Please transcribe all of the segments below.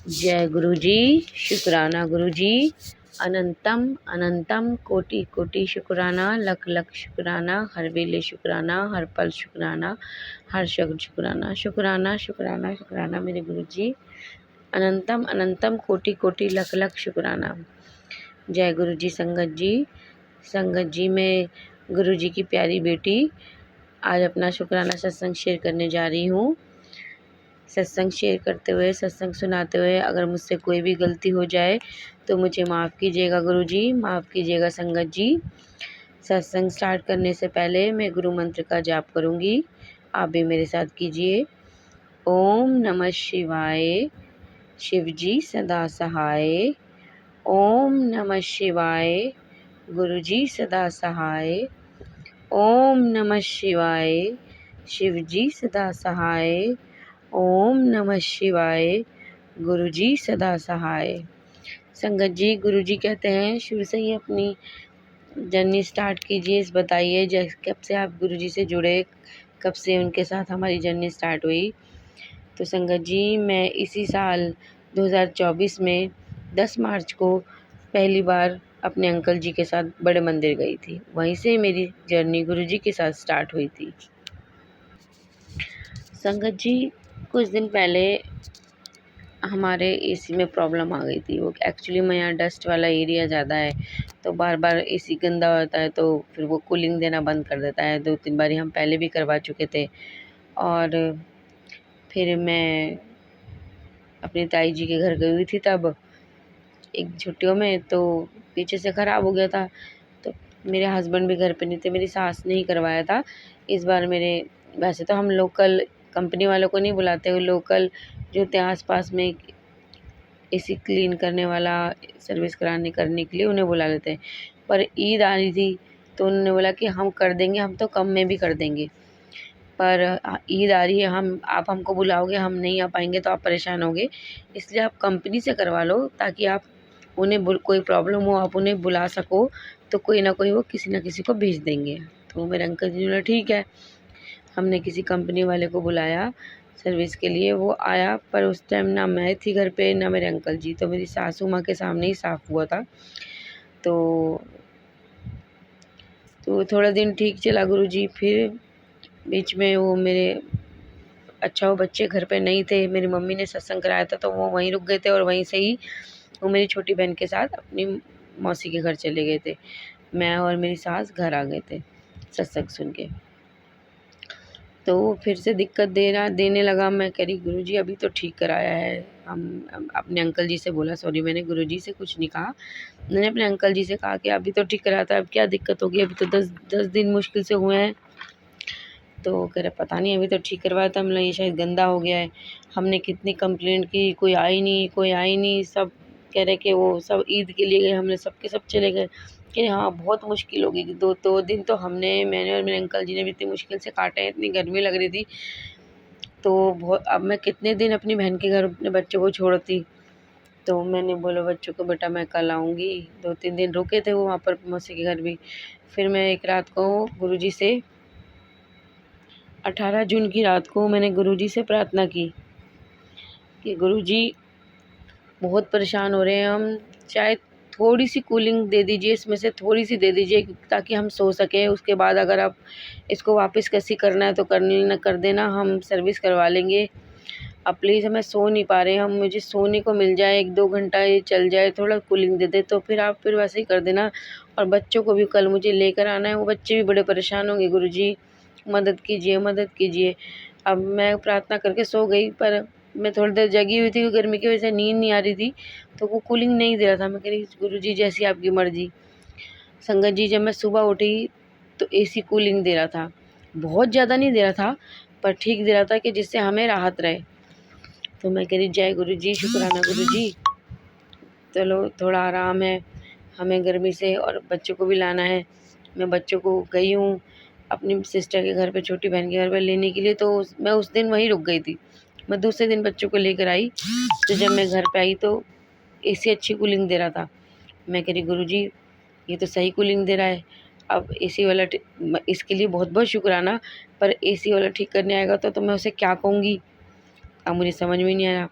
जय गुरु जी। शुक्राना गुरु जी। अनंतम अनंतम कोटि कोटि शुक्राना, लख लख शुक्राना, हर वेले शुक्राना, हर पल शुक्राना, हर शब्द शुक्राना। शुक्राना शुक्राना शुक्राना मेरे गुरु जी। अनंतम अनंतम कोटि कोटि लख लख शुक्राना। जय गुरु जी। संगत जी, संगत जी मैं गुरु जी की प्यारी बेटी आज अपना शुक्राना सत्संग शेयर करने जा रही हूँ। सत्संग शेयर करते हुए, सत्संग सुनाते हुए अगर मुझसे कोई भी गलती हो जाए तो मुझे माफ़ कीजिएगा गुरु जी, माफ़ कीजिएगा संगत जी। सत्संग स्टार्ट करने से पहले मैं गुरु मंत्र का जाप करूँगी, आप भी मेरे साथ कीजिए। ओम नमः शिवाय, शिव जी सदा सहाय। ओम नमः शिवाय, गुरु जी सदा सहाय। ओम नमः शिवाय, शिव जी सदा सहाय। ओम नमः शिवाय, गुरु जी सदा सहाय। संगत जी, गुरु जी कहते हैं शुरू से ही अपनी जर्नी स्टार्ट कीजिए। बताइए कब से आप गुरु जी से जुड़े, कब से उनके साथ हमारी जर्नी स्टार्ट हुई। तो संगत जी, मैं इसी साल 2024 में 10 मार्च को पहली बार अपने अंकल जी के साथ बड़े मंदिर गई थी। वहीं से मेरी जर्नी गुरु जी के साथ स्टार्ट हुई थी। संगत जी, कुछ दिन पहले हमारे एसी में प्रॉब्लम आ गई थी। वो एक्चुअली में यहाँ डस्ट वाला एरिया ज़्यादा है, तो बार बार एसी गंदा होता है तो फिर वो कूलिंग देना बंद कर देता है। 2-3 बारी हम पहले भी करवा चुके थे। और फिर मैं अपनी ताई जी के घर गई हुई थी तब एक छुट्टियों में, तो पीछे से ख़राब हो गया था। तो मेरे हस्बैंड भी घर पे नहीं थे, मेरी सास ने ही करवाया था। इस बार वैसे तो हम लोकल कंपनी वालों को नहीं बुलाते, वो लोकल जो थे आस पास में एसी क्लीन करने वाला, सर्विस करने के लिए उन्हें बुला लेते हैं। पर ईद आ रही थी तो उन्होंने बोला कि हम कर देंगे, हम तो कम में भी कर देंगे, पर ईद आ रही है, आप हमको बुलाओगे, हम नहीं आ पाएंगे तो आप परेशान होगे, इसलिए आप कंपनी से करवा लो ताकि आप उन्हें कोई प्रॉब्लम हो आप उन्हें बुला सको, तो कोई ना कोई वो किसी ना किसी को भेज देंगे। तो मेरे अंकल जी ने बोला ठीक है। हमने किसी कंपनी वाले को बुलाया सर्विस के लिए, वो आया, पर उस टाइम ना मैं थी घर पे ना मेरे अंकल जी, तो मेरी सासू माँ के सामने ही साफ़ हुआ था। तो थोड़ा दिन ठीक चला गुरु जी। फिर बीच में वो बच्चे घर पे नहीं थे, मेरी मम्मी ने सत्संग कराया था तो वो वहीं रुक गए थे, और वहीं से ही वो मेरी छोटी बहन के साथ अपनी मौसी के घर चले गए थे। मैं और मेरी सास घर आ गए थे सत्संग सुन के। तो वो फिर से दिक्कत देने लगा। मैं कह रही गुरु जी अभी तो ठीक कराया है। हम अपने अंकल जी से बोला, सॉरी मैंने गुरु जी से कुछ नहीं कहा, मैंने अपने अंकल जी से कहा कि अभी तो ठीक कराया था, अब क्या दिक्कत होगी, अभी तो 10 दिन मुश्किल से हुए हैं। तो कह रहे पता नहीं, अभी तो ठीक करवाया था, हमने ये शायद गंदा हो गया है। हमने कितनी कंप्लेंट की, कोई आई नहीं। सब कह रहे कि वो सब ईद के लिए गए, हमने सबके सब चले गए कि हाँ बहुत मुश्किल होगी। दो दिन तो मैंने और मेरे अंकल जी ने भी इतनी मुश्किल से काटे हैं, इतनी गर्मी लग रही थी। तो बहुत, अब मैं कितने दिन अपनी बहन के घर अपने बच्चों को छोड़ती। तो मैंने बोला बच्चों को बेटा मैं कल आऊँगी। 2-3 दिन रुके थे वो वहाँ पर मौसी के घर भी। फिर मैं एक रात को गुरुजी से 18 जून की रात को मैंने गुरुजी से प्रार्थना की कि गुरुजी बहुत परेशान हो रहे हैं हम, शायद थोड़ी सी कूलिंग दे दीजिए, इसमें से थोड़ी सी दे दीजिए ताकि हम सो सकें। उसके बाद अगर आप इसको वापस कैसी करना है तो कर देना, हम सर्विस करवा लेंगे। अब प्लीज़ हमें सो नहीं पा रहे हैं, हम मुझे सोने को मिल जाए, 1-2 घंटा ये चल जाए, थोड़ा कूलिंग दे दे तो फिर आप वैसे ही कर देना। और बच्चों को भी कल मुझे लेकर आना है, वो बच्चे भी बड़े परेशान होंगे गुरुजी, मदद कीजिए मदद कीजिए। अब मैं प्रार्थना करके सो गई, पर मैं थोड़ी देर जगी हुई थी, गर्मी की वजह से नींद नहीं आ रही थी, तो वो कूलिंग नहीं दे रहा था। मैं कह रही गुरुजी जैसी आपकी मर्ज़ी। संगत जी, जब मैं सुबह उठी तो एसी कूलिंग दे रहा था, बहुत ज़्यादा नहीं दे रहा था पर ठीक दे रहा था कि जिससे हमें राहत रहे। तो मैं कह रही जय गुरु जी, शुक्राना गुरु जी, चलो थोड़ा आराम है हमें गर्मी से, और बच्चों को भी लाना है। मैं बच्चों को गई हूँ अपनी सिस्टर के घर पे, छोटी बहन के घर पे लेने के लिए, तो मैं उस दिन वहीं रुक गई थी। मैं दूसरे दिन बच्चों को लेकर आई, तो जब मैं घर पे आई तो एसी अच्छी कूलिंग दे रहा था। मैं कह रही गुरुजी ये तो सही कूलिंग दे रहा है, अब एसी वाला इसके लिए बहुत बहुत शुक्राना, पर एसी वाला ठीक करने आएगा तो मैं उसे क्या कहूँगी, अब मुझे समझ में नहीं आया।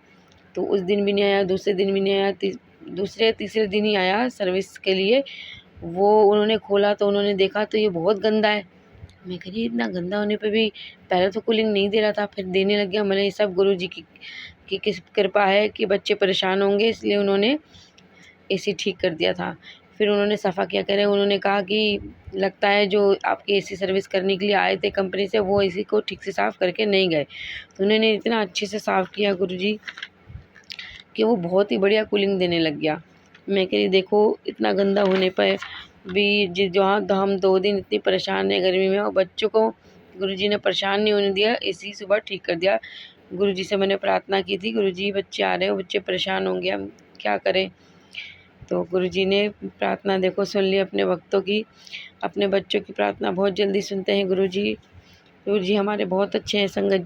तो उस दिन भी नहीं आया, दूसरे दिन भी नहीं आया, दूसरे तीसरे दिन ही आया सर्विस के लिए। वो उन्होंने खोला तो उन्होंने देखा तो ये बहुत गंदा है। मैं कह रही इतना गंदा होने पे भी पहले तो कूलिंग नहीं दे रहा था, फिर देने लग गया। मैंने ये सब गुरुजी की किस कृपा है कि बच्चे परेशान होंगे इसलिए उन्होंने एसी ठीक कर दिया था। फिर उन्होंने सफ़ा किया करे, उन्होंने कहा कि लगता है जो आपके एसी सर्विस करने के लिए आए थे कंपनी से वो एसी को ठीक से साफ़ करके नहीं गए। तो उन्होंने इतना अच्छे से साफ़ किया गुरुजी कि वो बहुत ही बढ़िया कूलिंग देने लग गया। मैं कह रही देखो इतना गंदा होने पर भी जहाँ हम 2 दिन इतनी परेशान है गर्मी में और बच्चों को गुरुजी ने परेशान नहीं होने दिया, एसी सुबह ठीक कर दिया। गुरुजी से मैंने प्रार्थना की थी, गुरुजी बच्चे आ रहे हो, बच्चे परेशान होंगे, हम क्या करें। तो गुरुजी ने प्रार्थना देखो सुन ली अपने भक्तों की। अपने बच्चों की प्रार्थना बहुत जल्दी सुनते हैं गुरुजी। गुरुजी हमारे बहुत अच्छे हैं। संगत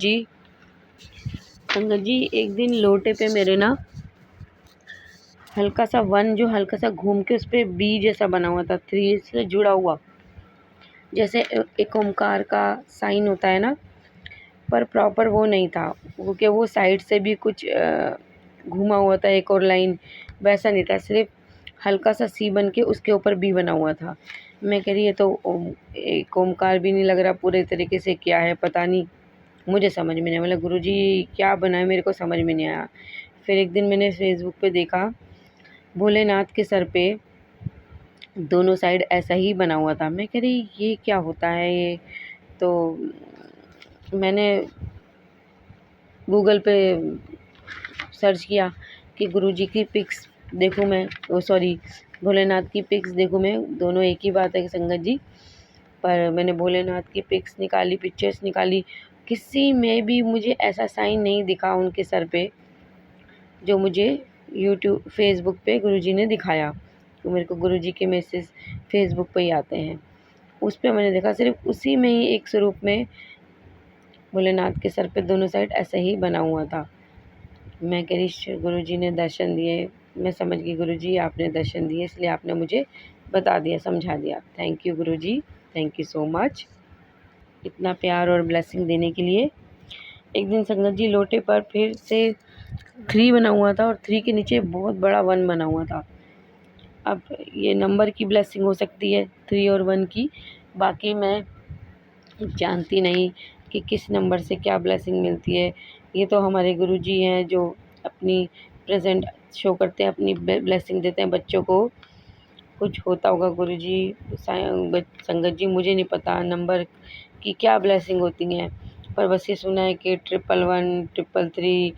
जी एक दिन लोटे पे मेरे ना हल्का सा वन जो हल्का सा घूम के उस पर बी जैसा बना हुआ था, 3 से जुड़ा हुआ, जैसे एक ओमकार का साइन होता है ना, पर प्रॉपर वो नहीं था, क्योंकि वो साइड से भी कुछ घूमा हुआ था, एक और लाइन वैसा नहीं था, सिर्फ हल्का सा सी बन के उसके ऊपर बी बना हुआ था। मैं कह रही है तो एक ओमकार भी नहीं लग रहा पूरे तरीके से, क्या है पता नहीं, मुझे समझ में नहीं आया। मतलब गुरुजी क्या बना है मेरे को समझ में नहीं आया। फिर एक दिन मैंने फेसबुक पे देखा भोलेनाथ के सर पे दोनों साइड ऐसा ही बना हुआ था। मैं कह रही ये क्या होता है ये। तो मैंने गूगल पे सर्च किया कि गुरुजी की पिक्स देखूं मैं, सॉरी भोलेनाथ की पिक्स देखूं मैं, दोनों एक ही बात है संगत जी। पर मैंने भोलेनाथ की पिक्स निकाली, पिक्चर्स निकाली, किसी में भी मुझे ऐसा साइन नहीं दिखा उनके सर पे जो मुझे यूट्यूब फेसबुक पे गुरुजी ने दिखाया। तो मेरे को गुरुजी के मैसेज फेसबुक पे ही आते हैं, उस पर मैंने देखा सिर्फ उसी में ही एक स्वरूप में भोलेनाथ के सर पे दोनों साइड ऐसा ही बना हुआ था। मैं कह रही गुरुजी ने दर्शन दिए, मैं समझ गई गुरुजी आपने दर्शन दिए इसलिए आपने मुझे बता दिया, समझा दिया। Thank you Guruji, thank you so much इतना प्यार और ब्लेसिंग देने के लिए। एक दिन संगत जी लोटे पर फिर से 3 बना हुआ था और 3 के नीचे बहुत बड़ा 1 बना हुआ था। अब ये नंबर की ब्लेसिंग हो सकती है 3 और 1 की, बाकी मैं जानती नहीं कि किस नंबर से क्या ब्लेसिंग मिलती है। ये तो हमारे गुरुजी हैं जो अपनी प्रेजेंट शो करते हैं, अपनी ब्लेसिंग देते हैं बच्चों को। कुछ होता होगा गुरुजी संगत जी, मुझे नहीं पता नंबर की क्या ब्लेसिंग होती हैं, पर बस ये सुना है कि 111, 333,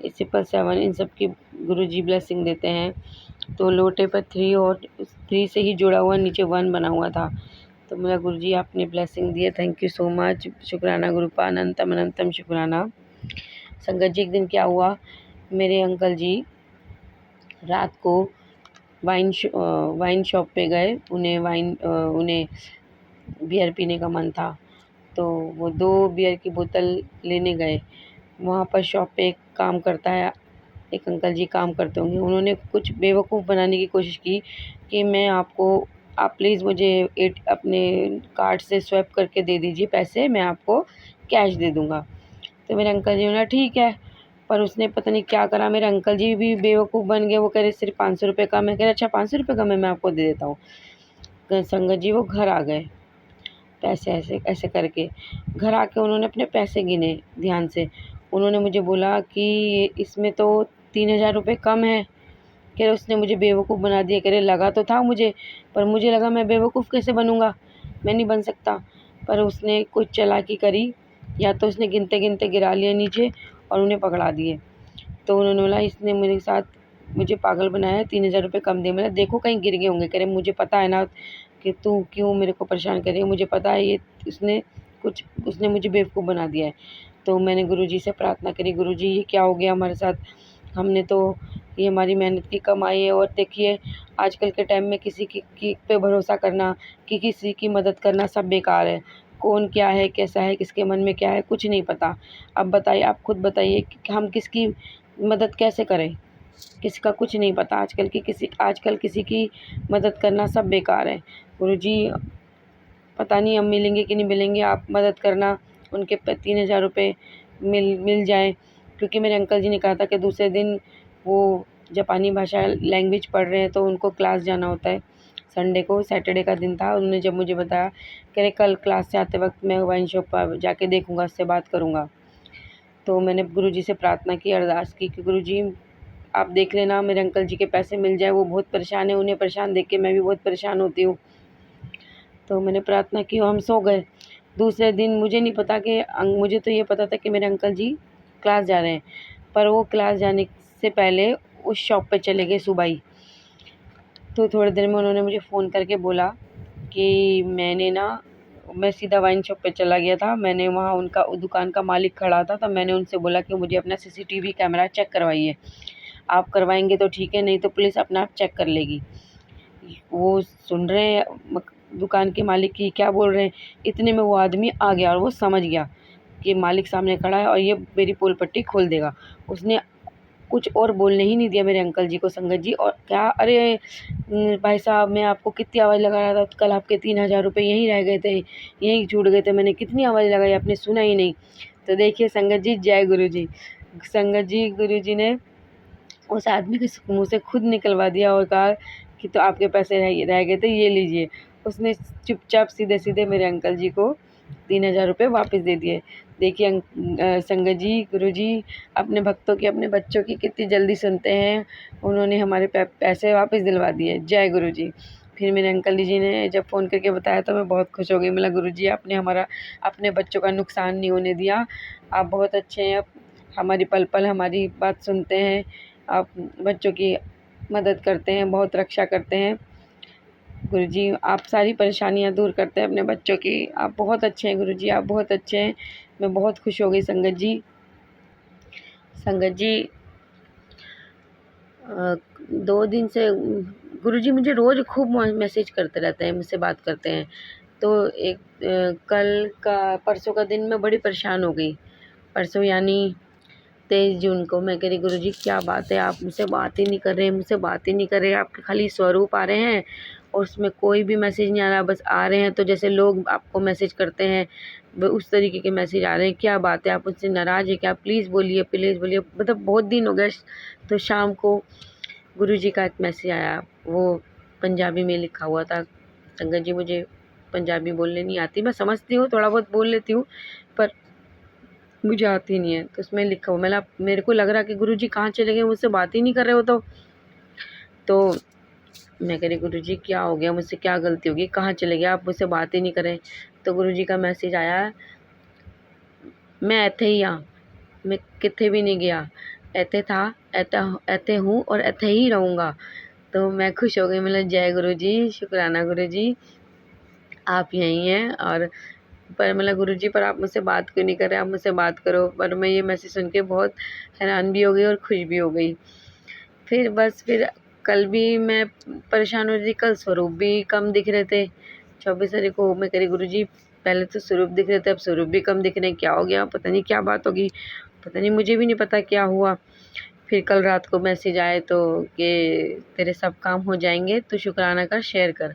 777 इन सब की गुरुजी ब्लेसिंग देते हैं। तो लोटे पर 3 और 3 से ही जुड़ा हुआ नीचे 1 बना हुआ था। तो मेरा गुरुजी आपने ब्लेसिंग दी है, थैंक यू सो मच, शुक्राना गुरुपा, अनंतम अनंतम शुक्राना। संगत जी एक दिन क्या हुआ, मेरे अंकल जी रात को वाइन शॉप पे गए, उन्हें बियर पीने का मन था, तो वो 2 बियर की बोतल लेने गए। वहाँ पर शॉप पे एक काम करता है, एक अंकल जी काम करते होंगे, उन्होंने कुछ बेवकूफ़ बनाने की कोशिश की कि आप प्लीज़ मुझे अपने कार्ड से स्वैप करके दे दीजिए पैसे, मैं आपको कैश दे दूँगा। तो मेरे अंकल जी ने बोला ठीक है, पर उसने पता नहीं क्या करा, मेरे अंकल जी भी बेवकूफ़ बन गए। वो कह रहे सिर्फ 500 रुपये का। मैं कह रहा अच्छा 500 रुपये का मैं आपको दे देता हूँ। संगत जी वो घर आ गए, पैसे ऐसे ऐसे करके घर आके उन्होंने अपने पैसे गिने ध्यान से। उन्होंने मुझे बोला कि इसमें तो 3000 रुपये कम है। कह रहे उसने मुझे बेवकूफ़ बना दिया। कह रहे लगा तो था मुझे, पर मुझे लगा मैं बेवकूफ़ कैसे बनूँगा, मैं नहीं बन सकता। पर उसने कुछ चालाकी करी, या तो उसने गिनते गिनते गिरा लिया नीचे और उन्हें पकड़ा दिए। तो उन्होंने बोला इसने मेरे साथ मुझे पागल बनाया, 3000 रुपये कम दे। मैंने देखो कहीं गिर गए होंगे। कह रहे मुझे पता है ना कि तू क्यों मेरे को परेशान कर रही है, मुझे पता है ये उसने मुझे बेवकूफ़ बना दिया है। तो मैंने गुरुजी से प्रार्थना करी, गुरुजी ये क्या हो गया हमारे साथ, हमने तो ये हमारी मेहनत की कमाई है, और देखिए आजकल के टाइम में किसी की पे भरोसा करना, कि किसी की मदद करना सब बेकार है। कौन क्या है, कैसा है, किसके मन में क्या है, कुछ नहीं पता। अब बताइए, आप खुद बताइए कि हम किसकी मदद कैसे करें, किसी का कुछ नहीं पता। आजकल किसी की मदद करना सब बेकार है। गुरुजी पता नहीं हम मिलेंगे कि नहीं मिलेंगे, आप मदद करना, उनके 3000 रुपये मिल जाएँ क्योंकि मेरे अंकल जी ने कहा था कि दूसरे दिन वो जापानी भाषा लैंग्वेज पढ़ रहे हैं तो उनको क्लास जाना होता है। संडे को, सैटरडे का दिन था। उन्होंने जब मुझे बताया, कह रहे कल क्लास से आते वक्त मैं वाइन शॉप पर जाके देखूँगा, उससे बात करूँगा। तो मैंने गुरुजी से प्रार्थना की, अरदास की कि गुरुजी आप देख लेना मेरे अंकल जी के पैसे मिल जाए, वो बहुत परेशान है, उन्हें परेशान देख के मैं भी बहुत परेशान होती हूँ। तो मैंने प्रार्थना की और हम सो गए। दूसरे दिन मुझे नहीं पता कि मुझे तो ये पता था कि मेरे अंकल जी क्लास जा रहे हैं, पर वो क्लास जाने से पहले उस शॉप पे चले गए सुबह ही। तो थोड़ी देर में उन्होंने मुझे फ़ोन करके बोला कि मैं सीधा वाइन शॉप पे चला गया था। मैंने वहाँ उनका दुकान का मालिक खड़ा था, तो मैंने उनसे बोला कि मुझे अपना सीसीटीवी कैमरा चेक करवाइए। आप करवाएंगे तो ठीक है, नहीं तो पुलिस अपना आप चेक कर लेगी। वो सुन रहे हैं दुकान के मालिक की क्या बोल रहे हैं। इतने में वो आदमी आ गया और वो समझ गया कि मालिक सामने खड़ा है और ये मेरी पोल पट्टी खोल देगा। उसने कुछ और बोलने ही नहीं दिया मेरे अंकल जी को, संगत जी। और क्या, अरे भाई साहब, मैं आपको कितनी आवाज़ लगा रहा था, कल आपके 3,000 रुपये यहीं रह गए थे, यहीं छूट गए थे, मैंने कितनी आवाज़ लगाई, आपने सुना ही नहीं। तो देखिए संगत जी, जय गुरु जी। संगत जी, गुरु जी ने उस आदमी के मुँह से खुद निकलवा दिया और कहा कि तो आपके पैसे रह गए थे, ये लीजिए। उसने चुपचाप सीधे सीधे मेरे अंकल जी को 3,000 रुपये वापस दे दिए। देखिए संगत जी, गुरु जी अपने भक्तों की, अपने बच्चों की कितनी जल्दी सुनते हैं। उन्होंने हमारे पैसे वापस दिलवा दिए। जय गुरु जी। फिर मेरे अंकल जी ने जब फ़ोन करके बताया तो मैं बहुत खुश हो गई। बोला गुरु जी, आपने अपने बच्चों का नुकसान नहीं होने दिया। आप बहुत अच्छे हैं, हमारी पल पल हमारी बात सुनते हैं, आप बच्चों की मदद करते हैं, बहुत रक्षा करते हैं। गुरुजी, आप सारी परेशानियां दूर करते हैं अपने बच्चों की। आप बहुत अच्छे हैं गुरुजी, आप बहुत अच्छे हैं। मैं बहुत खुश हो गई संगत जी। संगत जी, 2 दिन से गुरुजी मुझे रोज़ खूब मैसेज करते रहते हैं, मुझसे बात करते हैं। तो परसों का दिन मैं बड़ी परेशान हो गई। परसों यानी 23 जून को मैं कह रही गुरुजी क्या बात है, आप मुझसे बात ही नहीं कर रहे, मुझसे बात ही नहीं कर रहे, आपके खाली स्वरूप आ रहे हैं और उसमें कोई भी मैसेज नहीं आ रहा, बस आ रहे हैं तो जैसे लोग आपको मैसेज करते हैं उस तरीके के मैसेज आ रहे हैं। क्या बात है, आप मुझसे नाराज़ है क्या? प्लीज़ बोलिए, प्लीज़ बोलिए। मतलब बहुत दिन हो गए। तो शाम को गुरुजी का एक मैसेज आया, वो पंजाबी में लिखा हुआ था। संगत जी, मुझे पंजाबी बोलने नहीं आती, मैं समझती हूँ, थोड़ा बहुत बोल लेती हूँ, पर मुझे आती नहीं है। तो उसमें लिखा हुआ, मेरे को लग रहा कि गुरुजी कहाँ चले गए, मुझसे बात ही नहीं कर रहे हो। तो मैं कह रही गुरुजी क्या हो गया, मुझसे क्या गलती होगी, कहाँ चले गए आप, मुझसे बात ही नहीं करें। तो गुरुजी का मैसेज आया, मैं इत्थे ही हाँ, मैं किथे भी नहीं गया, इत्थे था, इत्थे हूँ और इत्थे ही रहूँगा। तो मैं खुश हो गई। मतलब जय गुरुजी, शुक्राना गुरुजी, आप यहीं हैं। और पर मतलब गुरुजी, पर आप मुझसे बात क्यों नहीं कर रहे, आप मुझसे बात करो। पर मैं ये मैसेज सुन के बहुत हैरान भी हो गई और खुश भी हो गई। फिर कल भी मैं परेशान हो रही थी, कल स्वरूप भी कम दिख रहे थे। 24 तारीख को मैं कह रही गुरुजी, पहले तो स्वरूप दिख रहे थे, अब स्वरूप भी कम दिख रहे हैं, क्या हो गया, पता नहीं क्या बात होगी, पता नहीं, मुझे भी नहीं पता क्या हुआ। फिर कल रात को मैसेज आए तो कि तेरे सब काम हो जाएंगे, तो शुक्राना कर, शेयर कर।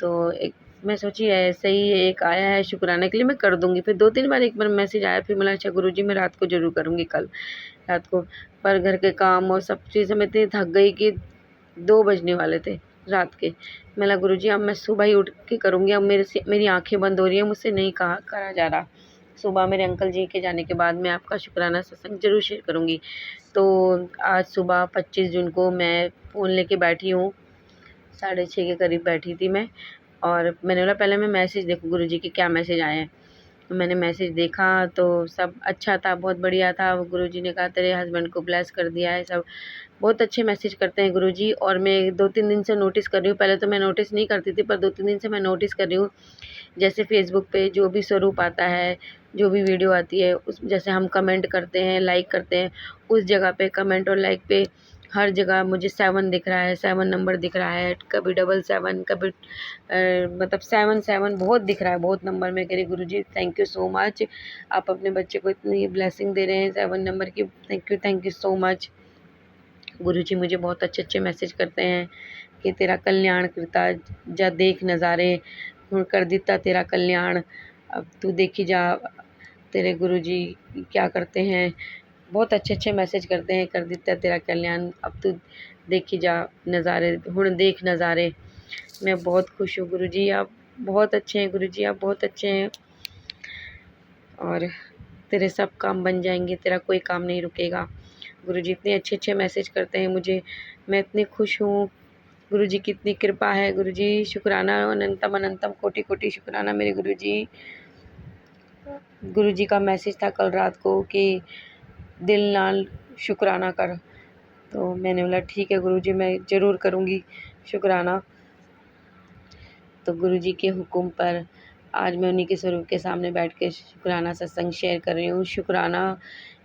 तो एक मैं सोची ऐसे ही एक आया है शुक्राना के लिए, मैं कर दूंगी। फिर 2-3 बार एक बार मैसेज आया, फिर बोला अच्छा गुरुजी मैं रात को ज़रूर करूँगी कल रात को। पर घर के काम और सब चीज़ें मैं इतनी थक गई कि 2 बजने वाले थे रात के। मैं गुरुजी अब मैं सुबह ही उठ के करूँगी, अब मेरी आँखें बंद हो रही हैं, मुझसे नहीं करा जा रहा। सुबह मेरे अंकल जी के जाने के बाद मैं आपका शुक्राना सत्संग ज़रूर शेयर करूँगी। तो आज सुबह 25 जून को मैं फ़ोन लेके बैठी हूँ, 6:30 के करीब बैठी थी मैं। और मैंने बोला पहले मैं मैसेज देखूँ गुरुजी के क्या मैसेज आए हैं। तो मैंने मैसेज देखा तो सब अच्छा था, बहुत बढ़िया था। गुरुजी ने कहा तेरे हस्बैंड को ब्लेस कर दिया है, सब बहुत अच्छे मैसेज करते हैं गुरुजी। और मैं 2-3 दिन से नोटिस कर रही हूँ, पहले तो मैं नोटिस नहीं करती थी, पर 2-3 दिन से मैं नोटिस कर रही हूँ, जैसे फेसबुक पे जो भी स्वरूप आता है, जो भी वीडियो आती है, उस जैसे हम कमेंट करते हैं, लाइक करते हैं, उस जगह पे कमेंट और लाइक पे हर जगह मुझे 7 दिख रहा है, 7 नंबर दिख रहा है, कभी 77, कभी मतलब 7 बहुत दिख रहा है, बहुत नंबर। में कह रही गुरुजी थैंक यू सो मच, आप अपने बच्चे को इतनी ब्लेसिंग दे रहे हैं 7 नंबर की, थैंक यू सो मच। गुरुजी मुझे बहुत अच्छे मैसेज करते हैं कि तेरा कल्याण करता जा, देख नज़ारे कर दिता तेरा कल्याण, अब तू देखी जा तेरे गुरुजी क्या करते हैं। बहुत अच्छे अच्छे मैसेज करते हैं, कर देता तेरा कल्याण, अब तू देखी जा नज़ारे, हुण देख नज़ारे। मैं बहुत खुश हूँ गुरुजी, आप बहुत अच्छे हैं गुरुजी, आप बहुत अच्छे हैं और तेरे सब काम बन जाएंगे, तेरा कोई काम नहीं रुकेगा। गुरुजी इतने अच्छे अच्छे मैसेज करते हैं मुझे, मैं इतनी खुश हूँ। गुरुजी की इतनी कृपा है गुरुजी, शुक्राना अनंतम अनंतम कोटि कोटि शुक्राना मेरे गुरुजी। गुरुजी का मैसेज था कल रात को कि दिल नाल शुक्राना कर, तो मैंने बोला ठीक है गुरुजी, मैं ज़रूर करूँगी शुक्राना। तो गुरुजी के हुक्म पर आज मैं उन्हीं के स्वरूप के सामने बैठ के शुक्राना सत्संग शेयर कर रही हूँ। शुक्राना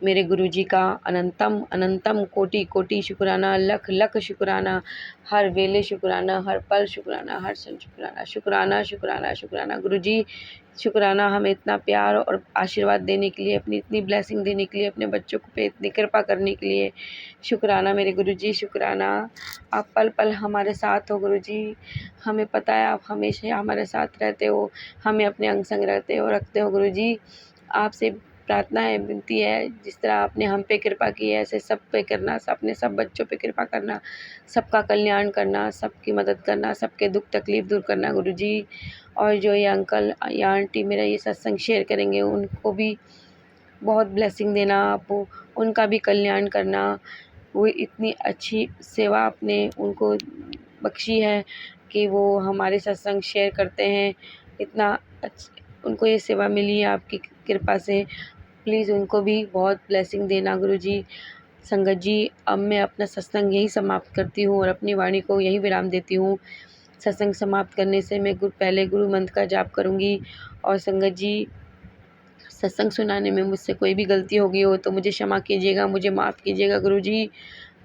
मेरे गुरुजी का अनंतम अनंतम कोटि कोटि शुक्राना, लख लख शुक्राना, हर वेले शुक्राना, हर पल शुक्राना, हर क्षण शुक्राना, शुक्राना शुक्राना शुक्राना गुरुजी। शुक्राना हमें इतना प्यार और आशीर्वाद देने के लिए, अपनी इतनी ब्लेसिंग देने के लिए, अपने बच्चों पे इतनी कृपा करने के लिए शुक्राना मेरे गुरुजी। शुक्राना, आप पल पल हमारे साथ हो गुरुजी, हमें पता है आप हमेशा हमारे साथ रहते हो, हमें अपने अंग संग रहते हो रखते हो गुरुजी। आपसे प्रार्थना है, विनती है, जिस तरह आपने हम पे कृपा की है ऐसे सब पे करना, अपने सब बच्चों पे कृपा करना, सबका कल्याण करना, सबकी मदद करना, सबके दुख तकलीफ़ दूर करना गुरुजी। और जो ये अंकल या आंटी मेरा ये सत्संग शेयर करेंगे उनको भी बहुत ब्लेसिंग देना, आप उनका भी कल्याण करना। वो इतनी अच्छी सेवा आपने उनको बख्शी है कि वो हमारे सत्संग शेयर करते हैं, इतना उनको ये सेवा मिली है आपकी कृपा से। प्लीज़ उनको भी बहुत ब्लेसिंग देना गुरुजी। संगत जी, अब मैं अपना सत्संग यहीं समाप्त करती हूँ और अपनी वाणी को यहीं विराम देती हूँ। सत्संग समाप्त करने से मैं पहले गुरु मंत्र का जाप करूँगी। और संगत जी, सत्संग सुनाने में मुझसे कोई भी गलती हो गई हो तो मुझे क्षमा कीजिएगा, मुझे माफ़ कीजिएगा गुरुजी।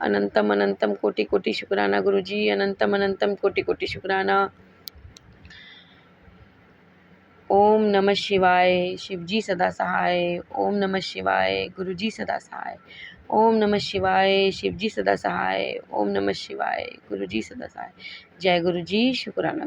अनंतम अनंतम कोटि कोटि शुक्राना गुरुजी, अनंतम अनंतम कोटि कोटि शुक्राना। ओम नमः शिवाय, शिवजी सदा सहाय। ओम नमः शिवाय, गुरुजी सदा सहाय। ओम नमः शिवाय, शिवजी सदा सहाय। ओम नमः शिवाय, गुरुजी सदा सहाय। जय गुरुजी, शुक्राना।